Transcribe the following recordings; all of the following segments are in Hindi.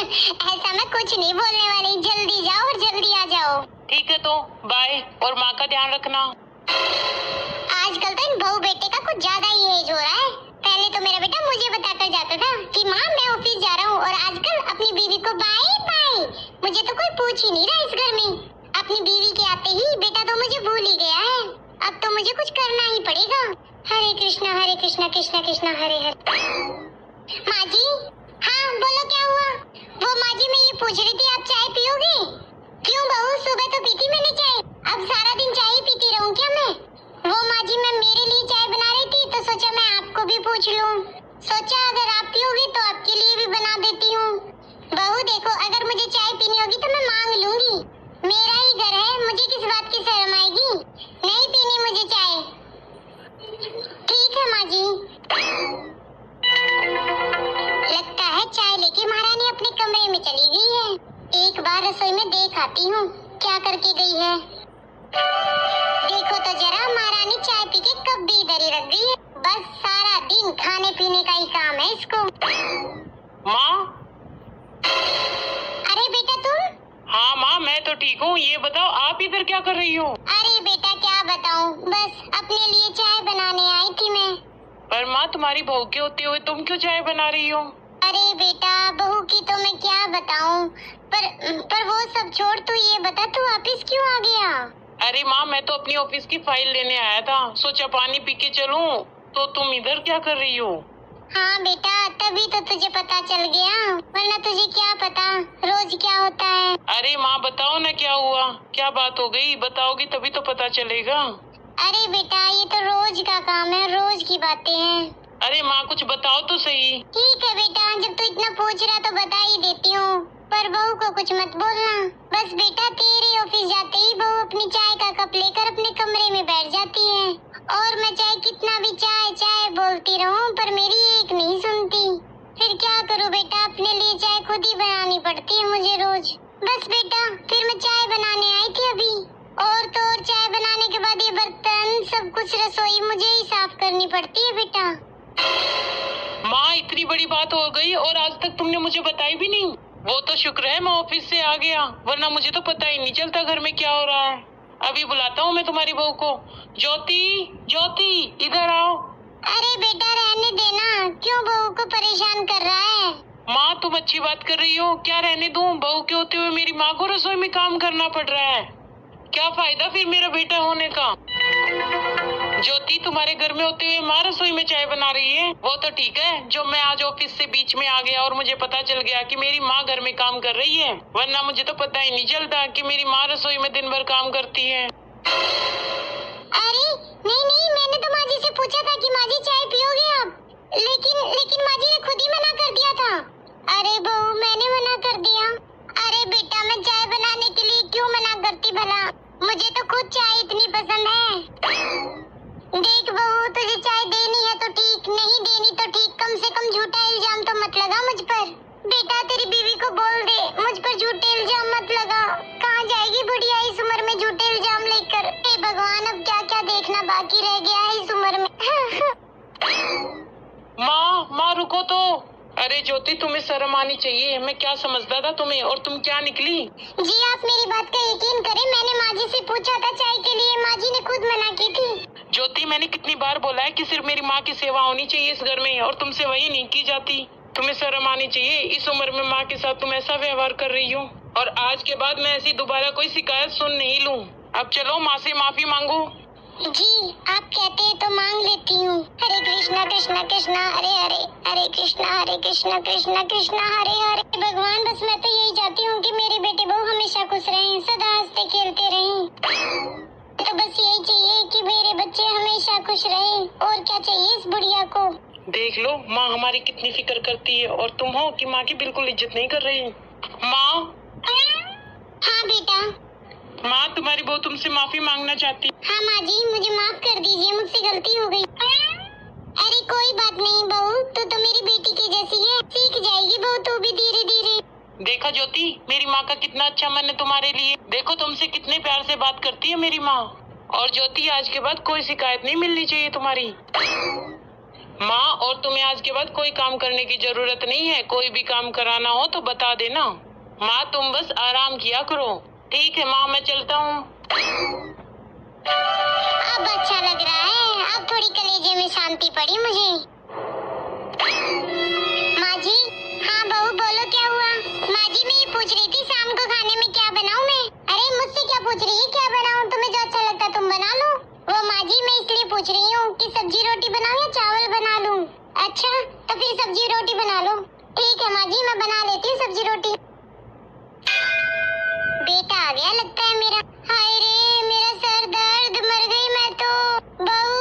ऐसा मैं कुछ नहीं बोलने वाली, जल्दी जाओ और जल्दी आ जाओ। ठीक है तो बाय, और माँ का ध्यान रखना। आजकल तो इन बहू बेटे का कुछ ज्यादा ही एज हो रहा है। पहले तो मेरा बेटा मुझे बताकर जाता था कि माँ मैं ऑफिस जा रहा हूँ, और आजकल अपनी बीवी को बाय बाय। मुझे तो कोई पूछ ही नहीं रहा इस घर में। अपनी बीवी के आते ही बेटा तो मुझे भूल ही गया है। अब तो मुझे कुछ करना ही पड़ेगा। हरे कृष्णा कृष्णा कृष्णा हरे हरे। माँ जी, हाँ बोलो क्या हुआ? वो माँ जी मैं ये पूछ रही थी, आप चाय पियोगे? क्यों बहू, सुबह तो पीती मैंने चाय, अब सारा दिन चाय ही पीती रहूं क्या मैं? वो माँ जी मैं मेरे लिए चाय बना रही थी तो सोचा मैं आपको भी पूछ लूं। सोचा अगर आप पियोगी तो आपके लिए भी बना देती हूँ। बहू देखो, अगर मुझे चाय पीनी होगी तो मैं मांग लूंगी, मेरा ही घर है, मुझे किस बात की शर्म आएगी? नहीं पीनी मुझे चाय। ठीक है माँ जी। लगता है चाय लेके महारानी अपने कमरे में चली गई है। एक बार रसोई में देख आती हूँ क्या करके गई है। देखो तो जरा, महारानी चाय पी के कब भी इधर ही रख गई है। बस सारा दिन खाने पीने का ही काम है इसको। माँ। अरे बेटा तुम? हाँ माँ, मैं तो ठीक हूँ। ये बताओ आप इधर क्या कर रही हो? अरे बेटा क्या बताऊँ, बस अपने लिए चाय बनाने आई थी मैं। पर माँ, तुम्हारी बहू के होते हुए तुम क्यों चाय बना रही हो? अरे बेटा, बहू की तो मैं क्या बताऊँ, पर वो सब छोड़, तू ये बता तू वापिस क्यों आ गया? अरे माँ, मैं तो अपनी ऑफिस की फाइल लेने आया था, सोचा पानी पी के चलूं, तो तुम इधर क्या कर रही हो? हाँ बेटा, तभी तो तुझे पता चल गया, वरना तुझे क्या पता रोज क्या होता है। अरे माँ बताओ ना, क्या हुआ, क्या बात हो गई? बताओगी तभी तो पता चलेगा। अरे बेटा, ये तो रोज का काम है, रोज की बातें हैं। अरे माँ कुछ बताओ तो सही। ठीक है बेटा, जब तू इतना पूछ रहा तो बता ही देती हूँ, पर बहू को कुछ मत बोलना। बस बेटा, तेरे ऑफिस जाते ही बहू अपनी चाय का कप लेकर अपने कमरे में बैठ जाती है, और मैं चाहे कितना भी चाय चाय बोलती रहूं, पर मेरी एक नहीं सुनती। फिर क्या करूं बेटा, अपने लिए चाय खुद ही बनानी पड़ती है मुझे रोज। बस बेटा, फिर मैं चाय बनाने आई थी अभी, और तो और चाय बनाने के बाद ये बर्तन सब कुछ रसोई मुझे ही साफ करनी पड़ती है बेटा। माँ इतनी बड़ी बात हो गई और आज तक तुमने मुझे बताई भी नहीं। वो तो शुक्र है मैं ऑफिस से आ गया, वरना मुझे तो पता ही नहीं चलता घर में क्या हो रहा है। अभी बुलाता हूँ मैं तुम्हारी बहू को। ज्योति, ज्योति इधर आओ। अरे बेटा रहने देना, क्यों बहू को परेशान कर रहा है? माँ तुम अच्छी बात कर रही हो, क्या रहने दूँ? बहू के होते हुए मेरी माँ को रसोई में काम करना पड़ रहा है, क्या फायदा फिर मेरा बेटा होने का? ज्योति, तुम्हारे घर में होते हुए माँ रसोई में चाय बना रही है, वो तो ठीक है जो मैं आज ऑफिस से बीच में आ गया और मुझे पता चल गया कि मेरी माँ घर में काम कर रही है, वरना मुझे तो पता ही नहीं चलता कि मेरी माँ रसोई में दिन भर काम करती है। अरे नहीं नहीं, मैंने तो माँ जी से पूछा था कि माँ जी चाय पियोगे आप, लेकिन माँ जी ने खुद ही मना कर दिया था। अरे बहू, मैंने मना कर दिया? अरे बेटा, मैं चाय बनाने के लिए क्यों मना करती भला, मुझे तो खुद चाय इतनी पसंद है। देख बहू, तुझे चाय देनी है तो ठीक, नहीं देनी तो ठीक, कम से कम झूठा इल्जाम तो मत लगा मुझ पर। बेटा तेरी बीवी को बोल दे मुझ पर झूठे इल्जाम मत लगा। कहाँ जाएगी बुढ़िया इस उम्र में झूठे इल्जाम लेकर? हे भगवान, अब क्या क्या देखना बाकी रह गया है इस उम्र में। माँ रुको तो। अरे ज्योति, तुम्हें शर्म आनी चाहिए, मैं क्या समझता था तुम्हें और तुम क्या निकली। जी आप मेरी बात का यकीन करें, मैंने माँ जी से पूछा था चाय के लिए, माँ जी ने खुद मना की थी। ज्योति, मैंने कितनी बार बोला है कि सिर्फ मेरी माँ की सेवा होनी चाहिए इस घर में, और तुमसे वही नहीं की जाती। तुम्हें शर्म आनी चाहिए, इस उम्र में माँ के साथ तुम ऐसा व्यवहार कर रही हो, और आज के बाद मैं ऐसी दोबारा कोई शिकायत सुन नहीं लूँ। अब चलो माँ से माफी मांगो। जी आप कहते हैं तो मांग लेती हूँ। हरे कृष्णा कृष्णा कृष्णा हरे हरे, हरे कृष्णा कृष्णा कृष्णा हरे हरे। भगवान, बस मैं तो यही चाहती हूँ कि मेरे बेटे बहू हमेशा खुश रहें, सदा हंसते खेलते रहें। तो बस यही चाहिए कि मेरे बच्चे हमेशा खुश रहें, और क्या चाहिए इस बुढ़िया को। देख लो माँ हमारी कितनी फिक्र करती है, और तुम हो कि माँ की बिल्कुल इज्जत नहीं कर रही। माँ। हाँ बेटा। माँ, तुम्हारी बहू तुमसे माफी मांगना चाहती। हाँ माँ जी, मुझे माफ कर दीजिए, मुझसे गलती हो गई। अरे कोई बात नहीं बहू, तू तो मेरी बेटी की जैसी है, सीख जाएगी बहू तू भी धीरे धीरे। देखा ज्योति, मेरी माँ का कितना अच्छा मन है तुम्हारे लिए। देखो तुमसे कितने प्यार से बात करती है मेरी माँ। और ज्योति, आज के बाद कोई शिकायत नहीं मिलनी चाहिए तुम्हारी। माँ, और तुम्हें आज के बाद कोई काम करने की जरूरत नहीं है। कोई भी काम कराना हो तो बता देना। माँ, तुम बस आराम किया करो। ठीक है माँ, मैं चलता हूँ। अब अच्छा लग रहा है, अब थोड़ी कलेजे में शांति पड़ी मुझे। माँ जी। हाँ बहू, बोलो क्या हुआ? माँ जी, मैं ये पूछ रही थी शाम को खाने में क्या बनाऊँ मैं? अरे मुझसे क्या पूछ रही है, क्या बनाऊँ? तुम्हें जो अच्छा लगता तुम बना लो। वो माँ जी, मैं इसलिए पूछ रही हूँ कि सब्जी रोटी बनाऊँ या चावल बना लूँ? अच्छा, तो फिर सब्जी रोटी बना लो। ठीक है माँ जी, मैं बना लेती हूँ सब्जी रोटी। बेटा आ गया लगता है मेरा। हाय रे, मेरा सर दर्द, मर गई मैं तो। बहू,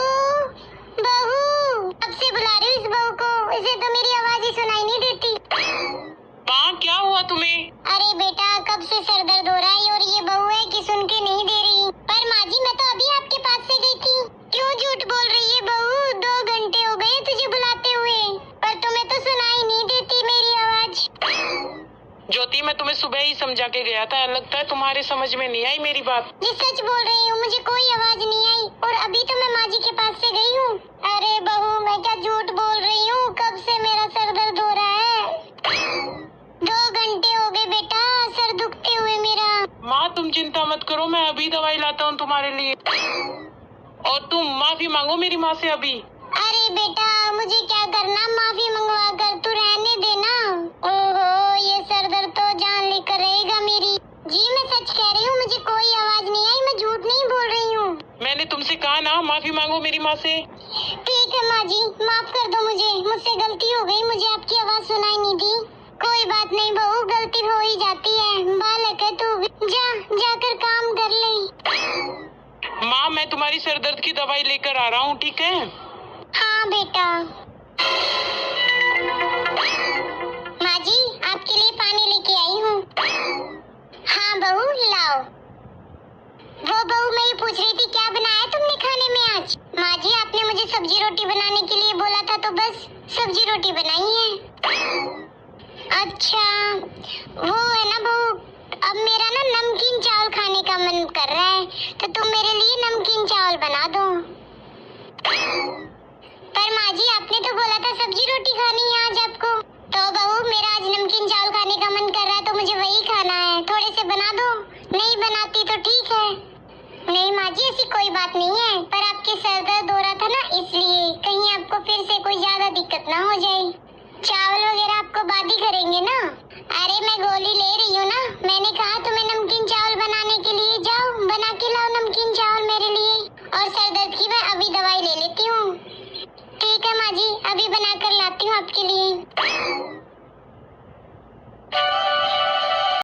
बहू, कब से बुला रही हूँ इस बहू को, इसे तो मेरी आवाज ही सुनाई नहीं देती। माँ, क्या हुआ तुम्हें? अरे बेटा, कब से सर दर्द हो रहा है और ये बहू है कि सुन के नहीं दे रही। पर माँ जी, मैं तो अभी आपके पास से गई थी। क्यों झूठ बोल रही है बहू? 2 घंटे हो गए तुझे बुलाते हुए, पर तुम्हें तो सुनाई नहीं देती मेरी आवाज। ज्योति, मैं तुम्हें सुबह ही समझा के गया था। लगता है तुम्हारे समझ में नहीं आई मेरी बात। ये सच बोल रही हूँ, मुझे कोई आवाज नहीं आई और अभी तो मैं माँ जी के पास से गई हूँ। अरे बहू, मैं क्या झूठ बोल रही हूँ? कब से मेरा सर दर्द हो रहा है। 2 घंटे हो गए बेटा, सर दुखते हुए मेरा। माँ, तुम चिंता मत करो, मैं अभी दवाई लाता हूँ तुम्हारे लिए। और तुम माफी मांगो मेरी माँ से अभी। अरे बेटा, मुझे क्या करना माफी मंगवा कर, तू रहने देना। ओहो, ये सर दर्द तो जान लेकर रहेगा मेरी। जी मैं सच कह रही हूँ, मुझे कोई आवाज नहीं आई, मैं झूठ नहीं बोल रही हूँ। मैंने तुमसे कहा ना, माफी मांगो मेरी माँ से। ठीक है माँ जी, माफ कर दो मुझे, मुझसे गलती हो गई, मुझे आपकी आवाज सुनाई नहीं दी। कोई बात नहीं बहू, गलती हो ही जाती है, बालक है तू। जाकर काम कर ले। माँ, मैं तुम्हारी सर दर्द की दवाई लेकर आ रहा हूँ, ठीक है? हाँ बेटा। माँ जी, आपके लिए पानी लेके आई हूँ। हाँ बहू, लाओ। वो बहू, मैं ये पूछ रही थी क्या बनाया तुमने खाने में आज? माँ जी, आपने मुझे सब्जी रोटी बनाने के लिए बोला था तो बस सब्जी रोटी बनाई है। अच्छा, वो है ना बहू, अब मेरा ना नमकीन चावल खाने का मन कर रहा है, तो तुम मेरे लिए नमकीन चावल बना दो। पर माँ जी, आपने तो बोला था सब्जी रोटी खानी है आज आपको। तो बहू, मेरा आज नमकीन चावल खाने का मन कर रहा है तो मुझे वही खाना है, थोड़े से बना दो। नहीं बनाती तो ठीक है। नहीं माँ जी, ऐसी कोई बात नहीं है, पर आपके सर दर्द हो रहा था ना, इसलिए कहीं आपको फिर से कोई ज्यादा दिक्कत ना हो जाए। चावल वगैरह आपको बाद ही करेंगे ना।